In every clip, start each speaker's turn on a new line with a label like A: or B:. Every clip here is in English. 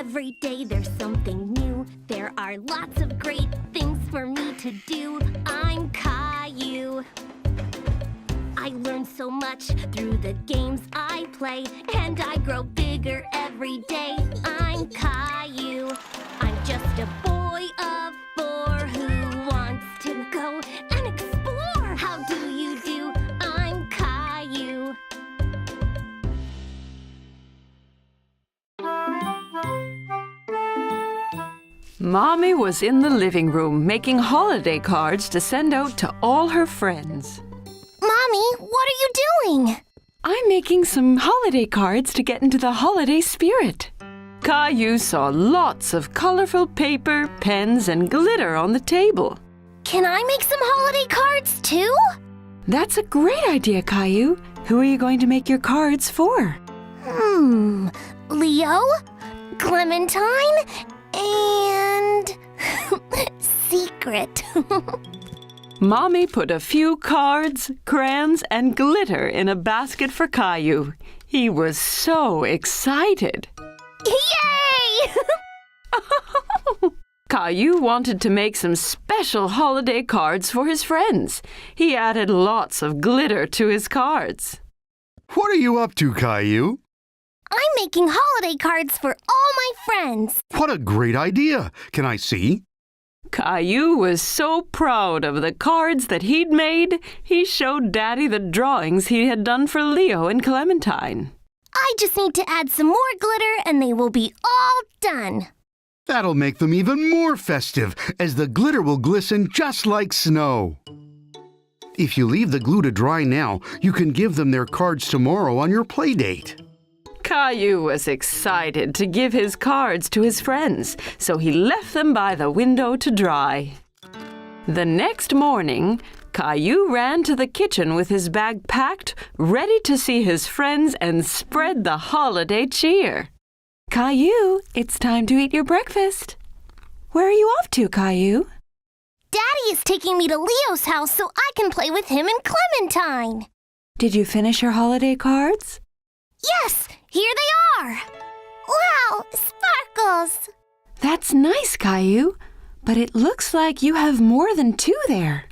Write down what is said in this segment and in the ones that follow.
A: Every day there's something new. There are lots of great things for me to do. I'm Caillou. I learn so much through the games I play, and I grow bigger every day. I'm Caillou. I'm just a boy of 4 who wants to go and explore. How do you do? I'm Caillou.
B: Mommy was in the living room making holiday cards to send out to all her friends.
A: Mommy, what are you doing?
B: I'm making some holiday cards to get into the holiday spirit. Caillou saw lots of colorful paper, pens, and glitter on the table.
A: Can I make some holiday cards too?
B: That's a great idea, Caillou. Who are you going to make your cards for?
A: Leo, Clementine, and Secret.
B: Mommy put a few cards, crayons, and glitter in a basket for Caillou. He was so excited.
A: Yay!
B: Caillou wanted to make some special holiday cards for his friends. He added lots of glitter to his cards.
C: What are you up to, Caillou?
A: I'm making holiday cards for all my friends.
C: What a great idea. Can I see?
B: Caillou was so proud of the cards that he'd made, he showed Daddy the drawings he had done for Leo and Clementine.
A: I just need to add some more glitter and they will be all done.
C: That'll make them even more festive, as the glitter will glisten just like snow. If you leave the glue to dry now, you can give them their cards tomorrow on your play date.
B: Caillou was excited to give his cards to his friends, so he left them by the window to dry. The next morning, Caillou ran to the kitchen with his bag packed, ready to see his friends and spread the holiday cheer. Caillou, it's time to eat your breakfast. Where are you off to, Caillou?
A: Daddy is taking me to Leo's house so I can play with him and Clementine.
B: Did you finish your holiday cards?
A: Yes, here they are. Wow, sparkles.
B: That's nice, Caillou, but it looks like you have more than 2 there.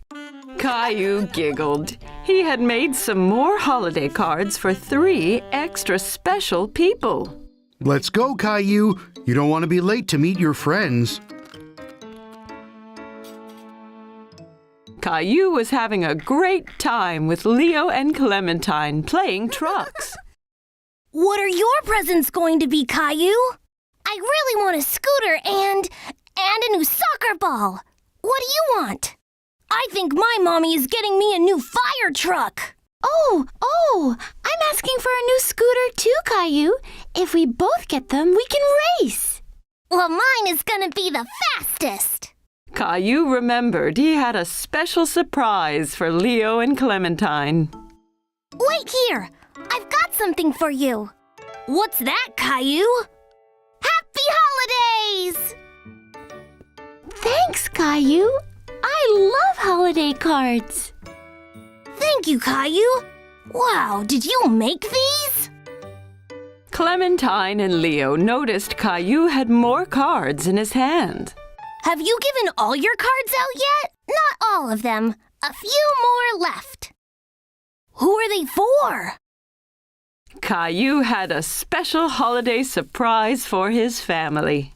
B: Caillou giggled. He had made some more holiday cards for 3 extra special people.
C: Let's go, Caillou. You don't want to be late to meet your friends.
B: Caillou was having a great time with Leo and Clementine playing trucks.
A: What are your presents going to be, Caillou? I really want a scooter and a new soccer ball. What do you want? I think my mommy is getting me a new fire truck.
D: Oh, I'm asking for a new scooter too, Caillou. If we both get them, we can race.
A: Well, mine is gonna be the fastest.
B: Caillou remembered he had a special surprise for Leo and Clementine.
A: Wait here. I've got something for you. What's that, Caillou? Happy holidays!
D: Thanks, Caillou. I love holiday cards.
A: Thank you, Caillou. Wow, did you make these?
B: Clementine and Leo noticed Caillou had more cards in his hand.
A: Have you given all your cards out yet? Not all of them. A few more left. Who are they for?
B: Caillou had a special holiday surprise for his family.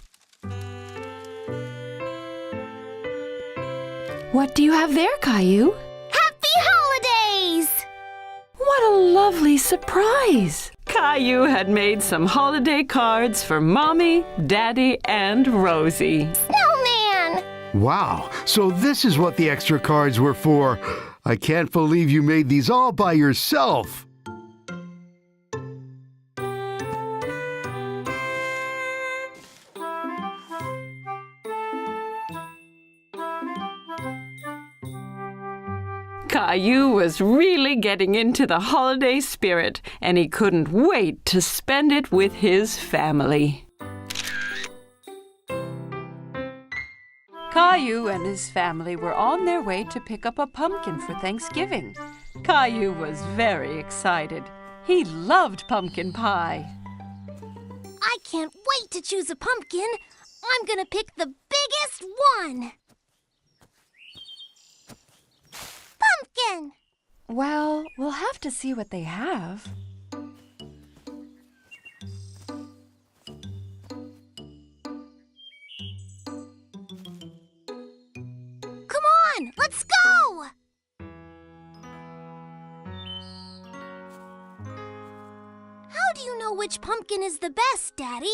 B: What do you have there, Caillou?
A: Happy holidays!
B: What a lovely surprise! Caillou had made some holiday cards for Mommy, Daddy, and Rosie.
A: Snowman!
C: Wow, so this is what the extra cards were for. I can't believe you made these all by yourself.
B: Caillou was really getting into the holiday spirit, and he couldn't wait to spend it with his family. Caillou and his family were on their way to pick up a pumpkin for Thanksgiving. Caillou was very excited. He loved pumpkin pie.
A: I can't wait to choose a pumpkin. I'm gonna pick the biggest one. Pumpkin!
E: Well, we'll have to see what they have.
A: Come on, let's go! How do you know which pumpkin is the best, Daddy?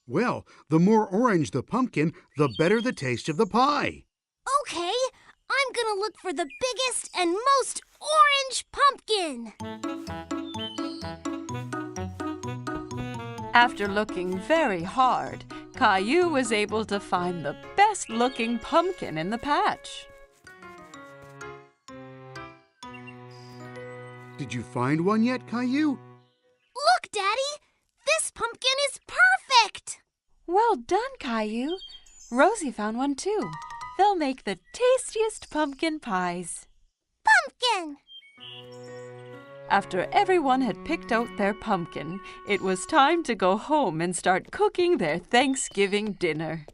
C: Well, the more orange the pumpkin, the better the taste of the pie.
A: Okay, I'm gonna look for the biggest and most orange pumpkin.
B: After looking very hard, Caillou was able to find the best-looking pumpkin in the patch.
C: Did you find one yet, Caillou?
A: Look, Daddy! This pumpkin is perfect!
E: Well done, Caillou. Rosie found one too. They'll make the tastiest pumpkin pies.
A: Pumpkin!
B: After everyone had picked out their pumpkin, it was time to go home and start cooking their Thanksgiving dinner.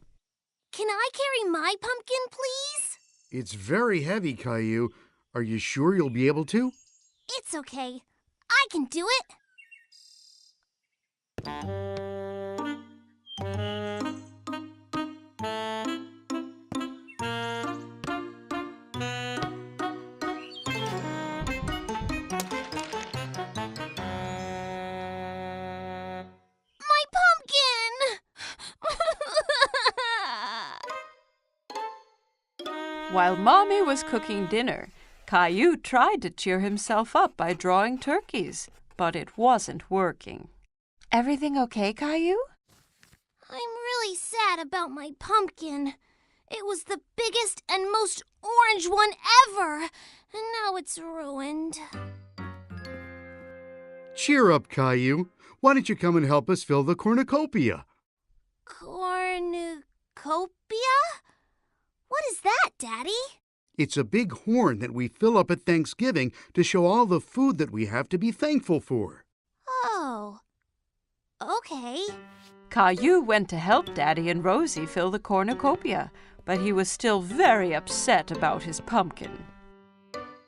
A: Can I carry my pumpkin, please?
C: It's very heavy, Caillou. Are you sure you'll be able to?
A: It's okay. I can do it. My pumpkin!
B: While Mommy was cooking dinner, Caillou tried to cheer himself up by drawing turkeys, but it wasn't working.
E: Everything okay, Caillou?
A: I'm really sad about my pumpkin. It was the biggest and most orange one ever, and now it's ruined.
C: Cheer up, Caillou. Why don't you come and help us fill the cornucopia?
A: Cornucopia? What is that, Daddy?
C: It's a big horn that we fill up at Thanksgiving to show all the food that we have to be thankful for.
A: Oh, okay.
B: Caillou went to help Daddy and Rosie fill the cornucopia, but he was still very upset about his pumpkin.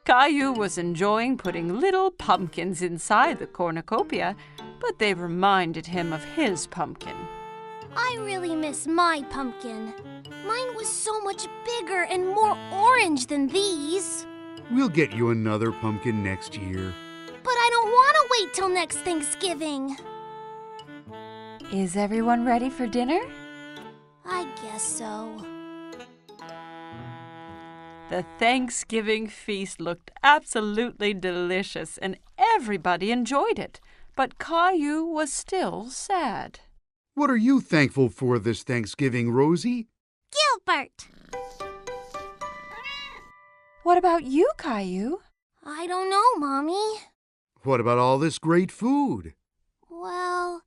B: Caillou was enjoying putting little pumpkins inside the cornucopia, but they reminded him of his pumpkin.
A: I really miss my pumpkin. Mine was so much bigger and more orange than these.
C: We'll get you another pumpkin next year.
A: But I don't want to wait till next Thanksgiving.
E: Is everyone ready for dinner?
A: I guess so.
B: The Thanksgiving feast looked absolutely delicious, and everybody enjoyed it. But Caillou was still sad.
C: What are you thankful for this Thanksgiving, Rosie?
A: Gilbert!
E: What about you, Caillou?
A: I don't know, Mommy.
C: What about all this great food?
A: Well,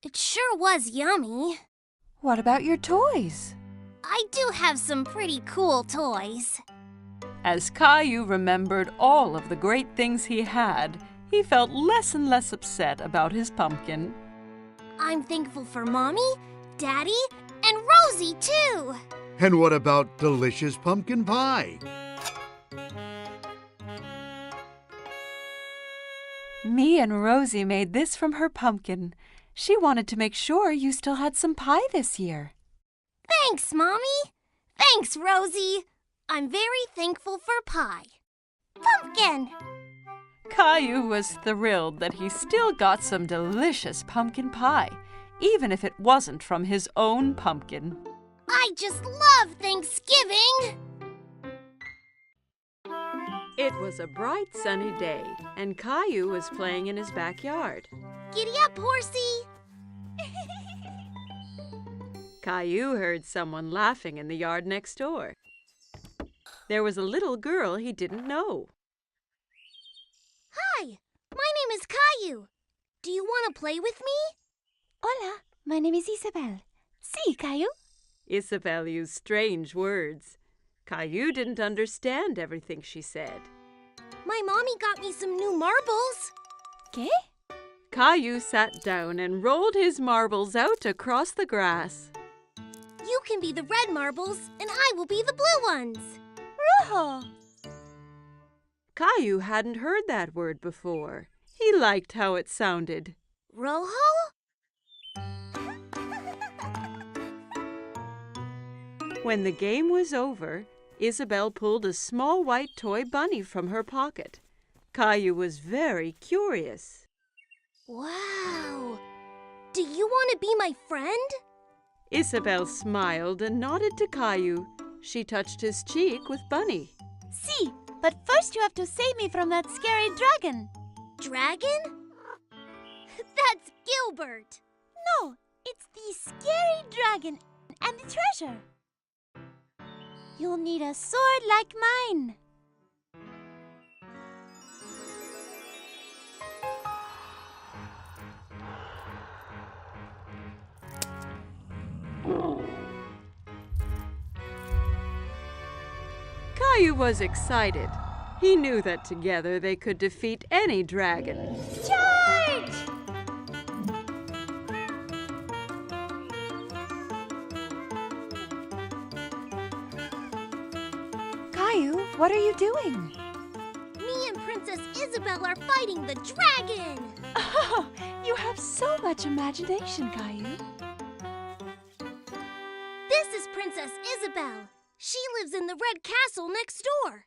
A: it sure was yummy.
E: What about your toys?
A: I do have some pretty cool toys.
B: As Caillou remembered all of the great things he had, he felt less and less upset about his pumpkin.
A: I'm thankful for Mommy, Daddy, and Rosie, too.
C: And what about delicious pumpkin pie?
E: Me and Rosie made this from her pumpkin. She wanted to make sure you still had some pie this year.
A: Thanks, Mommy. Thanks, Rosie. I'm very thankful for pie. Pumpkin!
B: Caillou was thrilled that he still got some delicious pumpkin pie, even if it wasn't from his own pumpkin.
A: I just love Thanksgiving!
B: It was a bright sunny day, and Caillou was playing in his backyard.
A: Giddy up, horsey!
B: Caillou heard someone laughing in the yard next door. There was a little girl he didn't know.
A: Hi, my name is Caillou. Do you want to play with me?
D: Hola, my name is Isabel. Sí, Caillou.
B: Isabel used strange words. Caillou didn't understand everything she said.
A: My mommy got me some new marbles.
D: ¿Qué?
B: Caillou sat down and rolled his marbles out across the grass.
A: You can be the red marbles, and I will be the blue ones.
D: Rojo!
B: Caillou hadn't heard that word before. He liked how it sounded.
A: Rojo?
B: When the game was over, Isabel pulled a small white toy bunny from her pocket. Caillou was very curious.
A: Wow! Do you want to be my friend?
B: Isabel smiled and nodded to Caillou. She touched his cheek with Bunny.
D: See, but first you have to save me from that scary dragon.
A: Dragon? That's Gilbert.
D: No, it's the scary dragon and the treasure. You'll need a sword like mine.
B: Caillou was excited. He knew that together they could defeat any dragon.
D: Charge!
E: Caillou, what are you doing?
A: Me and Princess Isabel are fighting the dragon.
E: Oh, you have so much imagination, Caillou.
A: This is Princess Isabel. She lives in the red castle next door.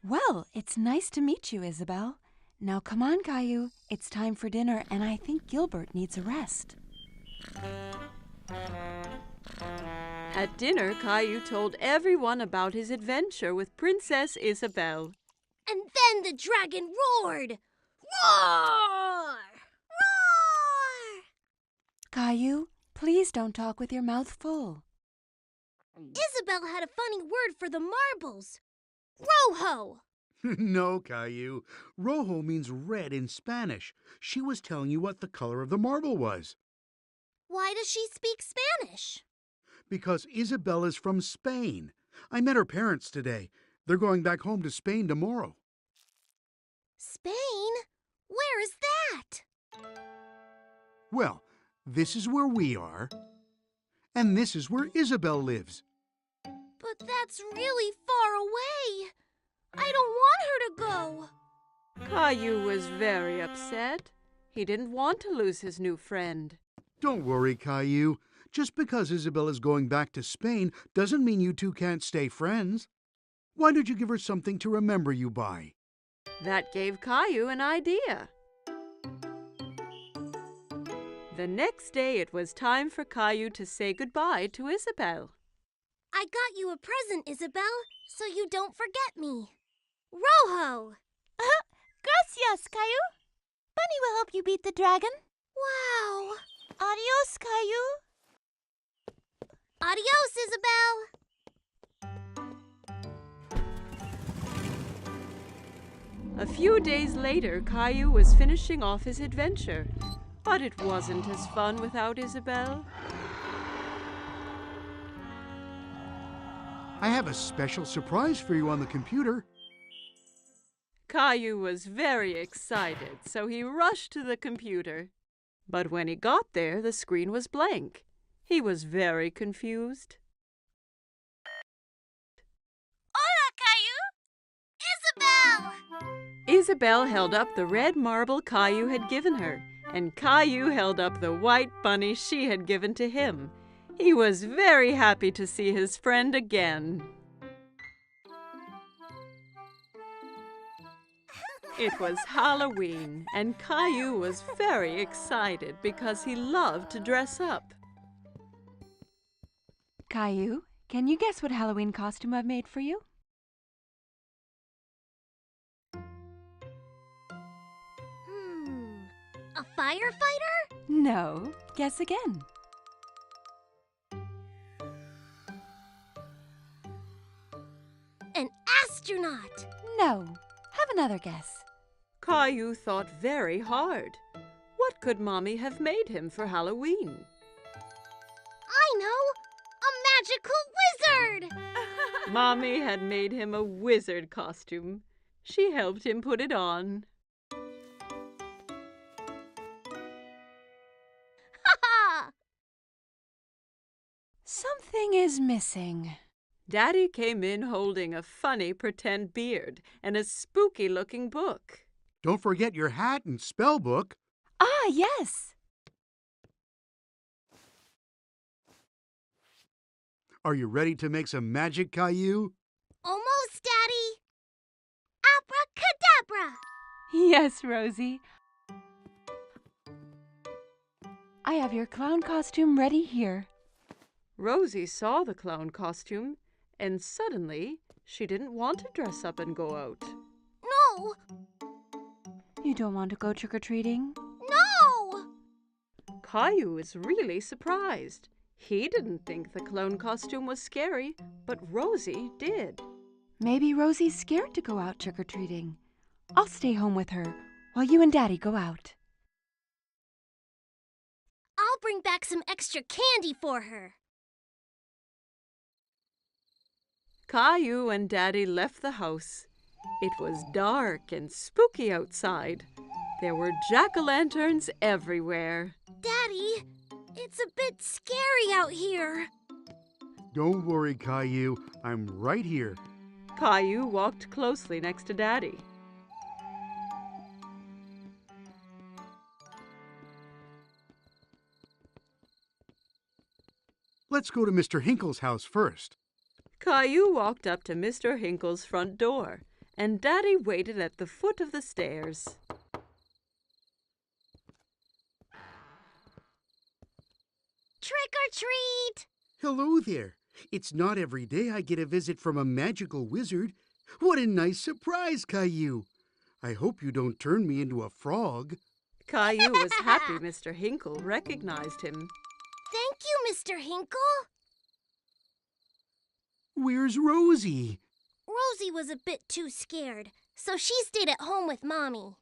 E: Well, it's nice to meet you, Isabel. Now come on, Caillou. It's time for dinner, and I think Gilbert needs a rest.
B: At dinner, Caillou told everyone about his adventure with Princess Isabel.
A: And then the dragon roared. Roar! Roar!
E: Caillou, please don't talk with your mouth full.
A: Isabel had a funny word for the marbles. Rojo!
C: No, Caillou. Rojo means red in Spanish. She was telling you what the color of the marble was.
A: Why does she speak Spanish?
C: Because Isabel is from Spain. I met her parents today. They're going back home to Spain tomorrow.
A: Spain? Where is that?
C: Well, this is where we are. And this is where Isabel lives.
A: But that's really far away. I don't want her to go.
B: Caillou was very upset. He didn't want to lose his new friend.
C: Don't worry, Caillou. Just because Isabel is going back to Spain doesn't mean you two can't stay friends. Why don't you give her something to remember you by?
B: That gave Caillou an idea. The next day it was time for Caillou to say goodbye to Isabel.
A: I got you a present, Isabel, so you don't forget me. Rojo!
D: Gracias, Caillou. Bunny will help you beat the dragon.
A: Wow!
D: Adios, Caillou.
A: Adios, Isabel!
B: A few days later, Caillou was finishing off his adventure. But it wasn't as fun without Isabel.
C: I have a special surprise for you on the computer.
B: Caillou was very excited, so he rushed to the computer. But when he got there, the screen was blank. He was very confused.
A: Hola, Caillou! Isabel!
B: Isabel held up the red marble Caillou had given her, and Caillou held up the white bunny she had given to him. He was very happy to see his friend again. It was Halloween, and Caillou was very excited because he loved to dress up.
E: Caillou, can you guess what Halloween costume I've made for you?
A: A firefighter?
E: No. Guess again.
A: An astronaut?
E: No. Have another guess.
B: Caillou thought very hard. What could Mommy have made him for Halloween?
A: I know! A magical wizard!
B: Mommy had made him a wizard costume. She helped him put it on.
E: Something is missing.
B: Daddy came in holding a funny pretend beard and a spooky-looking book.
C: Don't forget your hat and spell book.
E: Ah, yes.
C: Are you ready to make some magic, Caillou?
D: Almost, Daddy. Abracadabra.
E: Yes, Rosie. I have your clown costume ready here.
B: Rosie saw the clown costume, and suddenly she didn't want to dress up and go out.
D: No,
E: You don't want to go trick-or-treating?
D: no.
B: Caillou is really surprised. He didn't think the clown costume was scary, but Rosie did.
E: Maybe Rosie's scared to go out trick-or-treating. I'll stay home with her while you and Daddy go out.
A: I'll bring back some extra candy for her.
B: Caillou and Daddy left the house. It was dark and spooky outside. There were jack-o'-lanterns everywhere.
A: Daddy, it's a bit scary out here.
C: Don't worry, Caillou. I'm right here.
B: Caillou walked closely next to Daddy.
C: Let's go to Mr. Hinkle's house first.
B: Caillou walked up to Mr. Hinkle's front door, and Daddy waited at the foot of the stairs.
A: Trick or treat!
C: Hello there. It's not every day I get a visit from a magical wizard. What a nice surprise, Caillou. I hope you don't turn me into a frog.
B: Caillou was happy Mr. Hinkle recognized him.
A: Thank you, Mr. Hinkle.
C: Where's Rosie?
A: Rosie was a bit too scared, so she stayed at home with Mommy.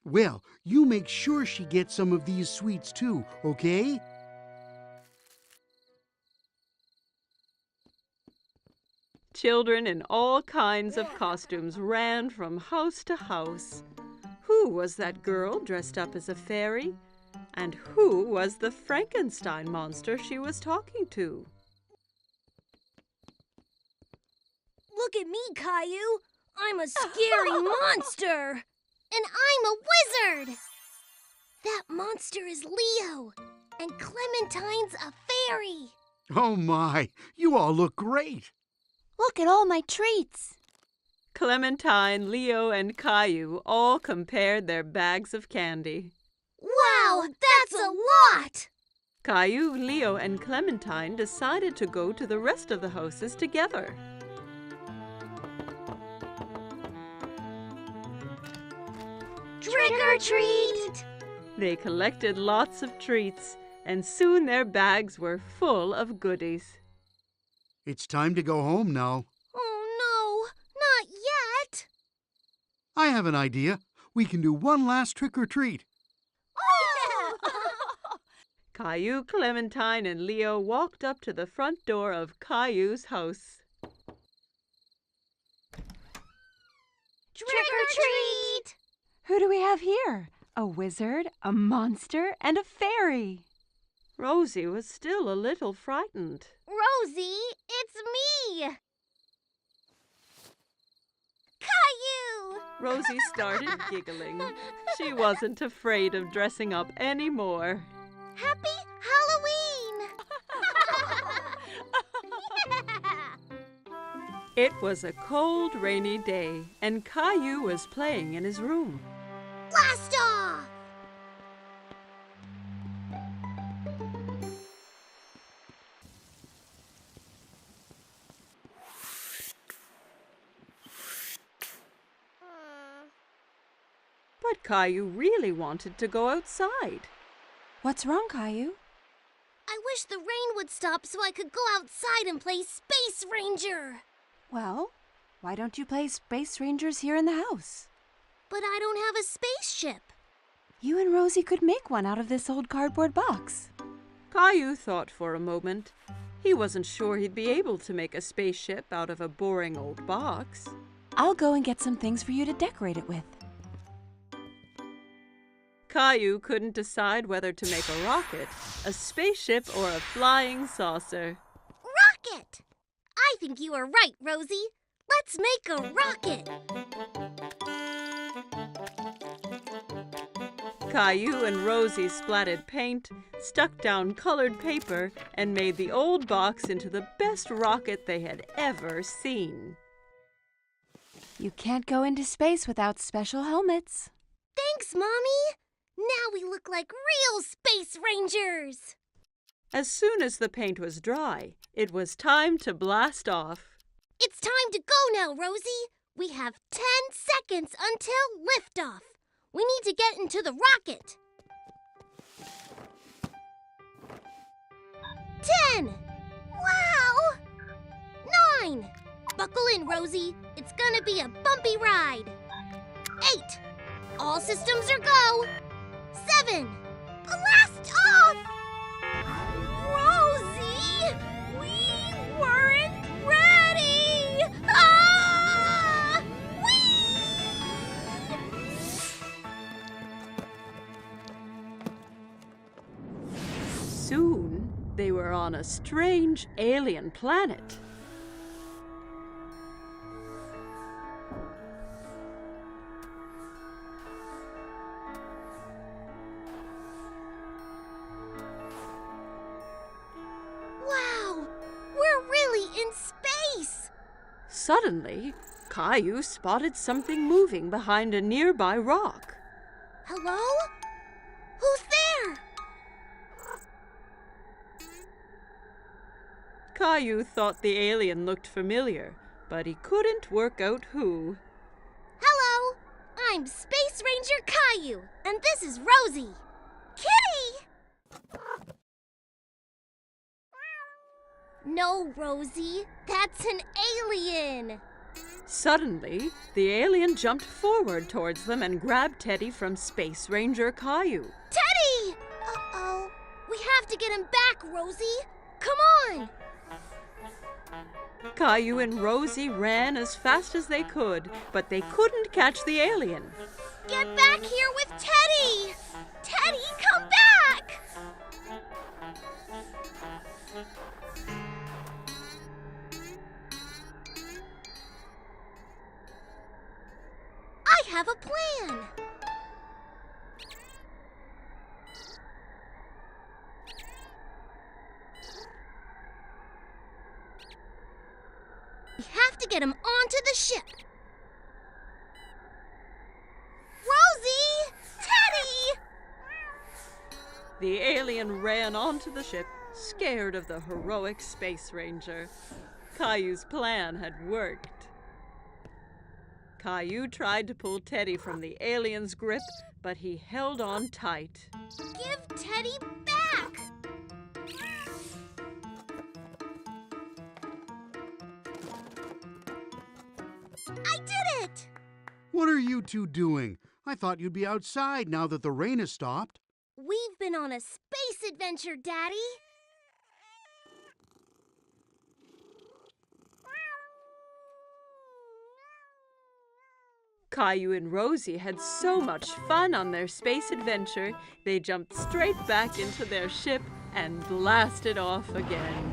C: Well, you make sure she gets some of these sweets too, okay?
B: Children in all kinds of costumes ran from house to house. Who was that girl dressed up as a fairy? And who was the Frankenstein monster she was talking to?
A: Look at me, Caillou. I'm a scary monster. And I'm a wizard. That monster is Leo. And Clementine's a fairy.
C: Oh my, you all look great.
D: Look at all my treats.
B: Clementine, Leo, and Caillou all compared their bags of candy.
A: Wow, that's a lot!
B: Caillou, Leo, and Clementine decided to go to the rest of the houses together.
A: Trick or treat!
B: They collected lots of treats, and soon their bags were full of goodies.
C: It's time to go home now.
A: Oh no, not yet!
C: I have an idea. We can do one last trick or treat.
A: Oh!
B: Caillou, Clementine, and Leo walked up to the front door of Caillou's house.
A: Trick or treat!
E: Who do we have here? A wizard, a monster, and a fairy.
B: Rosie was still a little frightened.
A: Rosie, it's me! Caillou!
B: Rosie started giggling. She wasn't afraid of dressing up anymore.
A: Happy Halloween!
B: It was a cold, rainy day, and Caillou was playing in his room.
A: Blast off!
B: But Caillou really wanted to go outside.
E: What's wrong, Caillou?
A: I wish the rain would stop so I could go outside and play Space Ranger.
E: Well, why don't you play Space Rangers here in the house?
A: But I don't have a spaceship.
E: You and Rosie could make one out of this old cardboard box.
B: Caillou thought for a moment. He wasn't sure he'd be able to make a spaceship out of a boring old box.
E: I'll go and get some things for you to decorate it with.
B: Caillou couldn't decide whether to make a rocket, a spaceship, or a flying saucer.
A: Rocket! I think you are right, Rosie. Let's make a rocket.
B: Caillou and Rosie splatted paint, stuck down colored paper, and made the old box into the best rocket they had ever seen.
E: You can't go into space without special helmets.
A: Thanks, Mommy. Now we look like real space rangers.
B: As soon as the paint was dry, it was time to blast off.
A: It's time to go now, Rosie. We have 10 seconds until liftoff. We need to get into the rocket. 10. Wow. 9. Buckle in, Rosie. It's gonna be a bumpy ride. 8. All systems are go. 7. Blast off! Rosie! We weren't ready! Ah!
B: Soon, they were on a strange alien planet.
A: Wow! We're really in space!
B: Suddenly, Caillou spotted something moving behind a nearby rock.
A: Hello? Who's there?
B: Caillou thought the alien looked familiar, but he couldn't work out who.
A: Hello! I'm Space Ranger Caillou, and this is Rosie. Kitty! No, Rosie. That's an alien.
B: Suddenly, the alien jumped forward towards them and grabbed Teddy from Space Ranger Caillou.
A: Teddy! Uh-oh. We have to get him back, Rosie. Come on!
B: Caillou and Rosie ran as fast as they could, but they couldn't catch the alien.
A: Get back here with Teddy! Teddy, come back! I have a plan. We have to get him onto the ship. Rosie! Teddy!
B: The alien ran onto the ship, scared of the heroic Space Ranger. Caillou's plan had worked. Caillou tried to pull Teddy from the alien's grip, but he held on tight.
A: Give Teddy back! I did it!
C: What are you two doing? I thought you'd be outside now that the rain has stopped.
A: We've been on a space adventure, Daddy.
B: Caillou and Rosie had so much fun on their space adventure, they jumped straight back into their ship and blasted off again.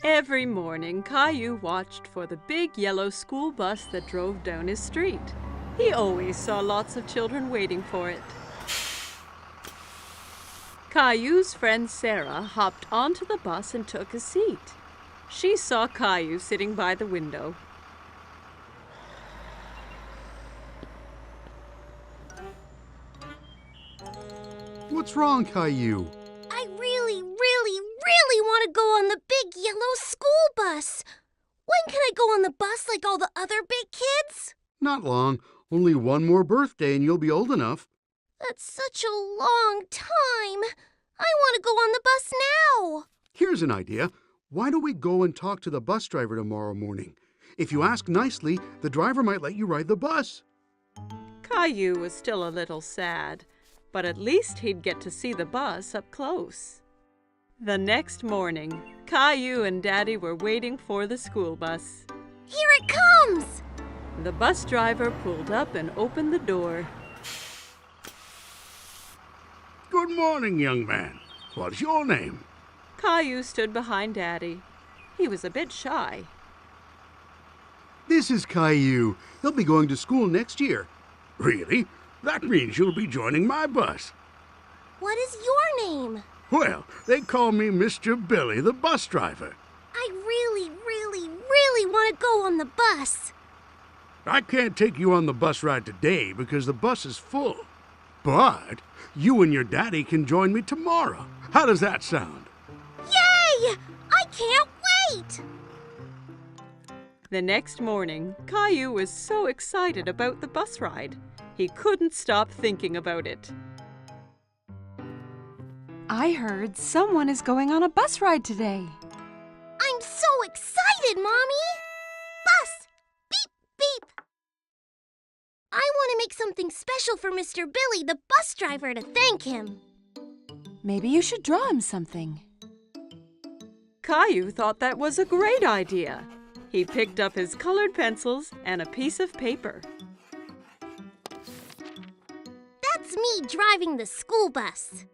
B: Every morning, Caillou watched for the big yellow school bus that drove down his street. He always saw lots of children waiting for it. Caillou's friend Sarah hopped onto the bus and took a seat. She saw Caillou sitting by the window.
C: What's wrong, Caillou?
A: I really want to go on the big yellow school bus. When can I go on the bus like all the other big kids?
C: Not long. Only one more birthday and you'll be old enough.
A: That's such a long time. I want to go on the bus now.
C: Here's an idea. Why don't we go and talk to the bus driver tomorrow morning? If you ask nicely, the driver might let you ride the bus.
B: Caillou was still a little sad, but at least he'd get to see the bus up close. The next morning, Caillou and Daddy were waiting for the school bus.
A: Here it comes!
B: The bus driver pulled up and opened the door.
C: Good morning, young man. What's your name?
B: Caillou stood behind Daddy. He was a bit shy.
C: This is Caillou. He'll be going to school next year. Really? That means you'll be joining my bus.
A: What is your name?
C: Well, they call me Mr. Billy, the bus driver.
A: I really want to go on the bus.
C: I can't take you on the bus ride today because the bus is full. But you and your daddy can join me tomorrow. How does that sound?
A: Yay! I can't wait!
B: The next morning, Caillou was so excited about the bus ride. He couldn't stop thinking about it.
E: I heard someone is going on a bus ride today.
A: I'm so excited, Mommy! Bus! Beep, beep! I want to make something special for Mr. Billy, the bus driver, to thank him.
E: Maybe you should draw him something.
B: Caillou thought that was a great idea. He picked up his colored pencils and a piece of paper.
A: That's me driving the school bus.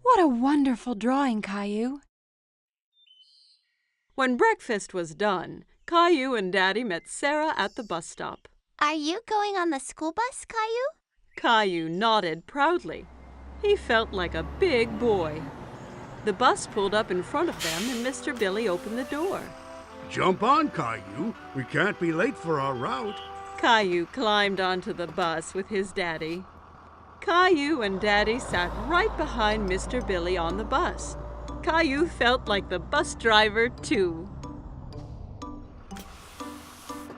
E: What a wonderful drawing, Caillou.
B: When breakfast was done, Caillou and Daddy met Sarah at the bus stop.
D: Are you going on the school bus, Caillou?
B: Caillou nodded proudly. He felt like a big boy. The bus pulled up in front of them and Mr. Billy opened the door.
C: Jump on, Caillou. We can't be late for our route.
B: Caillou climbed onto the bus with his daddy. Caillou and Daddy sat right behind Mr. Billy on the bus. Caillou felt like the bus driver, too.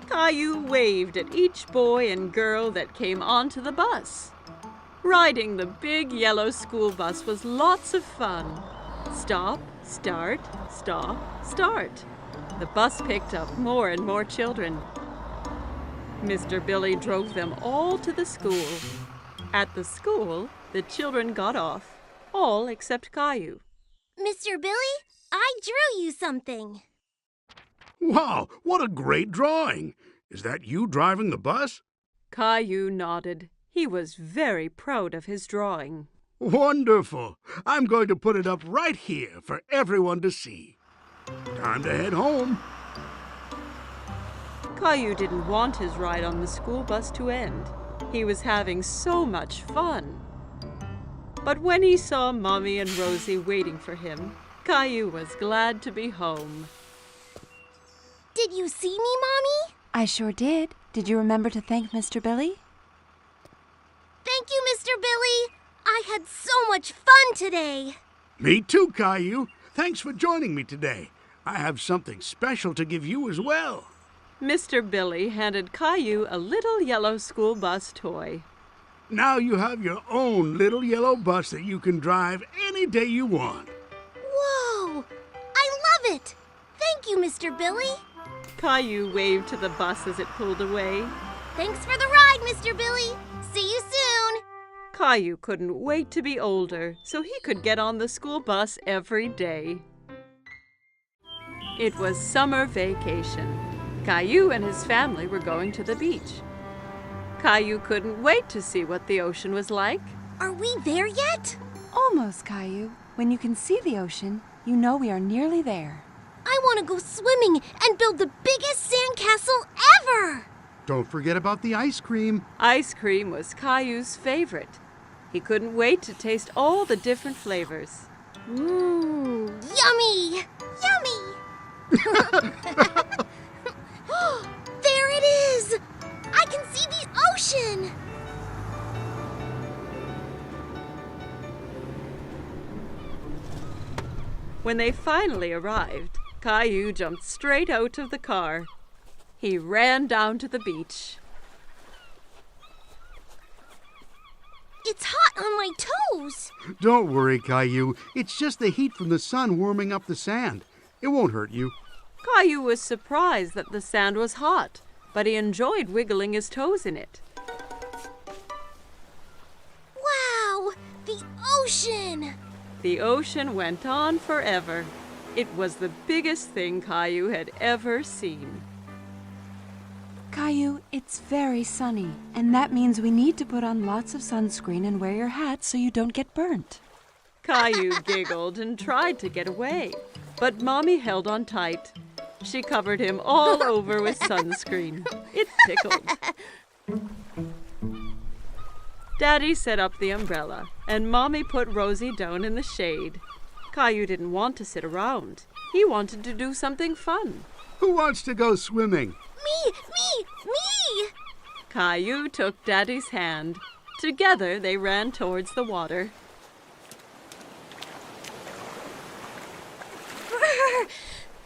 B: Caillou waved at each boy and girl that came onto the bus. Riding the big yellow school bus was lots of fun. Stop, start, stop, start. The bus picked up more and more children. Mr. Billy drove them all to the school. At the school, the children got off, all except Caillou.
A: Mr. Billy, I drew you something.
C: Wow, what a great drawing. Is that you driving the bus?
B: Caillou nodded. He was very proud of his drawing.
C: Wonderful. I'm going to put it up right here for everyone to see. Time to head home.
B: Caillou didn't want his ride on the school bus to end. He was having so much fun. But when he saw Mommy and Rosie waiting for him, Caillou was glad to be home.
A: Did you see me, Mommy?
E: I sure did. Did you remember to thank Mr. Billy?
A: Thank you, Mr. Billy. I had so much fun today.
C: Me too, Caillou. Thanks for joining me today. I have something special to give you as well.
B: Mr. Billy handed Caillou a little yellow school bus toy.
C: Now you have your own little yellow bus that you can drive any day you want.
A: Whoa! I love it! Thank you, Mr. Billy.
B: Caillou waved to the bus as it pulled away.
A: Thanks for the ride, Mr. Billy. See you soon.
B: Caillou couldn't wait to be older so he could get on the school bus every day. It was summer vacation. Caillou and his family were going to the beach. Caillou couldn't wait to see what the ocean was like.
A: Are we there yet?
E: Almost, Caillou. When you can see the ocean, you know we are nearly there.
A: I want to go swimming and build the biggest sandcastle ever!
C: Don't forget about the ice cream.
B: Ice cream was Caillou's favorite. He couldn't wait to taste all the different flavors.
A: Mmm, yummy! Yummy! There it is! I can see the ocean!
B: When they finally arrived, Caillou jumped straight out of the car. He ran down to the beach.
A: It's hot on my toes!
C: Don't worry, Caillou. It's just the heat from the sun warming up the sand. It won't hurt you.
B: Caillou was surprised that the sand was hot, but he enjoyed wiggling his toes in it.
A: Wow! The ocean!
B: The ocean went on forever. It was the biggest thing Caillou had ever seen.
E: Caillou, it's very sunny, and that means we need to put on lots of sunscreen and wear your hat so you don't get burnt.
B: Caillou giggled and tried to get away, but Mommy held on tight. She covered him all over with sunscreen. It tickled. Daddy set up the umbrella, and Mommy put Rosie down in the shade. Caillou didn't want to sit around. He wanted to do something fun.
C: Who wants to go swimming?
D: Me!
B: Caillou took Daddy's hand. Together they ran towards the water.
D: Brr,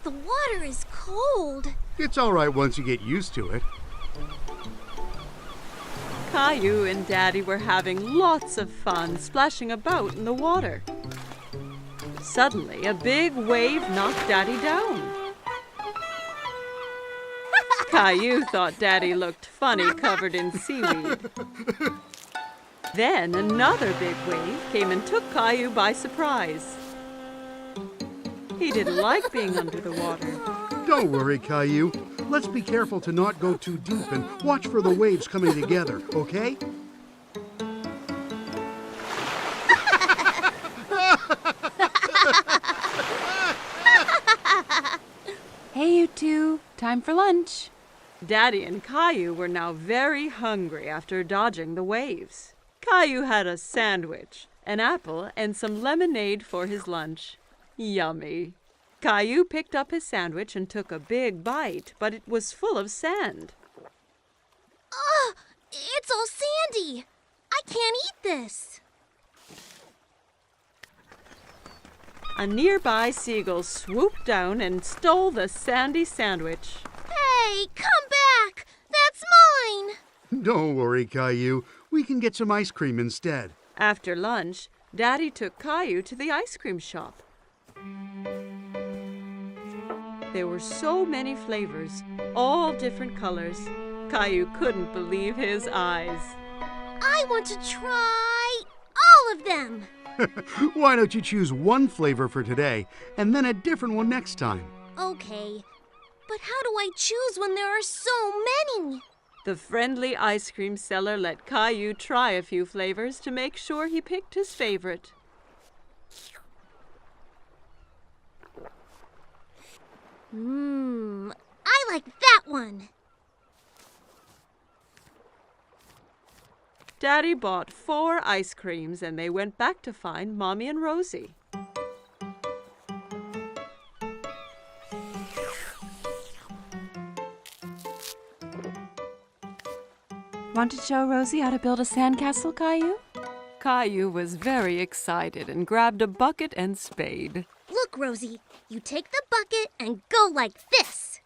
D: the water is cold.
C: It's all right once you get used to it.
B: Caillou and Daddy were having lots of fun splashing about in the water. Suddenly, a big wave knocked Daddy down. Caillou thought Daddy looked funny covered in seaweed. Then another big wave came and took Caillou by surprise. He didn't like being under the water.
C: Don't worry, Caillou. Let's be careful to not go too deep and watch for the waves coming together, okay?
E: Hey, you two, time for lunch.
B: Daddy and Caillou were now very hungry after dodging the waves. Caillou had a sandwich, an apple, and some lemonade for his lunch. Yummy. Caillou picked up his sandwich and took a big bite, but it was full of sand.
D: Ugh, it's all sandy. I can't eat this.
B: A nearby seagull swooped down and stole the sandy sandwich.
D: Hey, come back! That's mine!
C: Don't worry, Caillou. We can get some ice cream instead.
B: After lunch, Daddy took Caillou to the ice cream shop. There were so many flavors, all different colors. Caillou couldn't believe his eyes.
D: I want to try all of them.
C: Why don't you choose one flavor for today and then a different one next time?
D: Okay, but how do I choose when there are so many?
B: The friendly ice cream seller let Caillou try a few flavors to make sure he picked his favorite.
D: I like that one.
B: Daddy bought 4 ice creams and they went back to find Mommy and Rosie.
E: Want to show Rosie how to build a sandcastle, Caillou?
B: Caillou was very excited and grabbed a bucket and spade.
D: Look, Rosie, you take the bucket and go like this.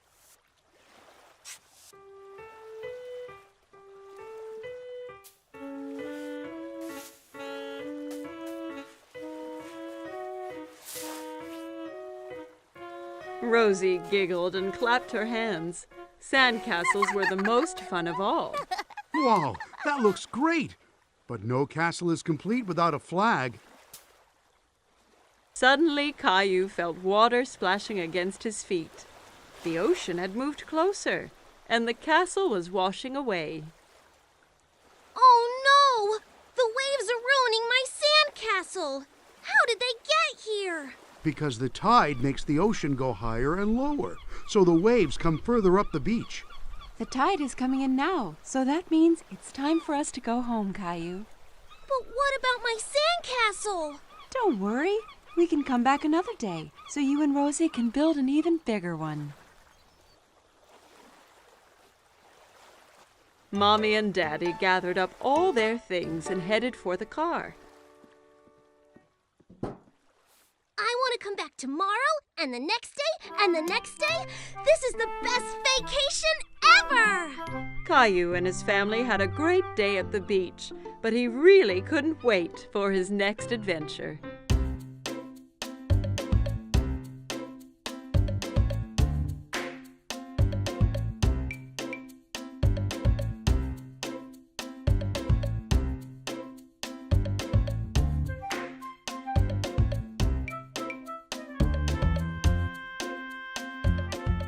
B: Rosie giggled and clapped her hands. Sandcastles were the most fun of all.
C: Wow, that looks great! But no castle is complete without a flag.
B: Suddenly, Caillou felt water splashing against his feet. The ocean had moved closer, and the castle was washing away.
D: Oh no! The waves are ruining my sandcastle! How did they get here?
C: Because the tide makes the ocean go higher and lower, so the waves come further up the beach.
E: The tide is coming in now, so that means it's time for us to go home, Caillou.
D: But what about my sandcastle?
E: Don't worry. We can come back another day, so you and Rosie can build an even bigger one.
B: Mommy and Daddy gathered up all their things and headed for the car.
D: I want to come back tomorrow, and the next day, and the next day. This is the best vacation ever!
B: Caillou and his family had a great day at the beach, but he really couldn't wait for his next adventure.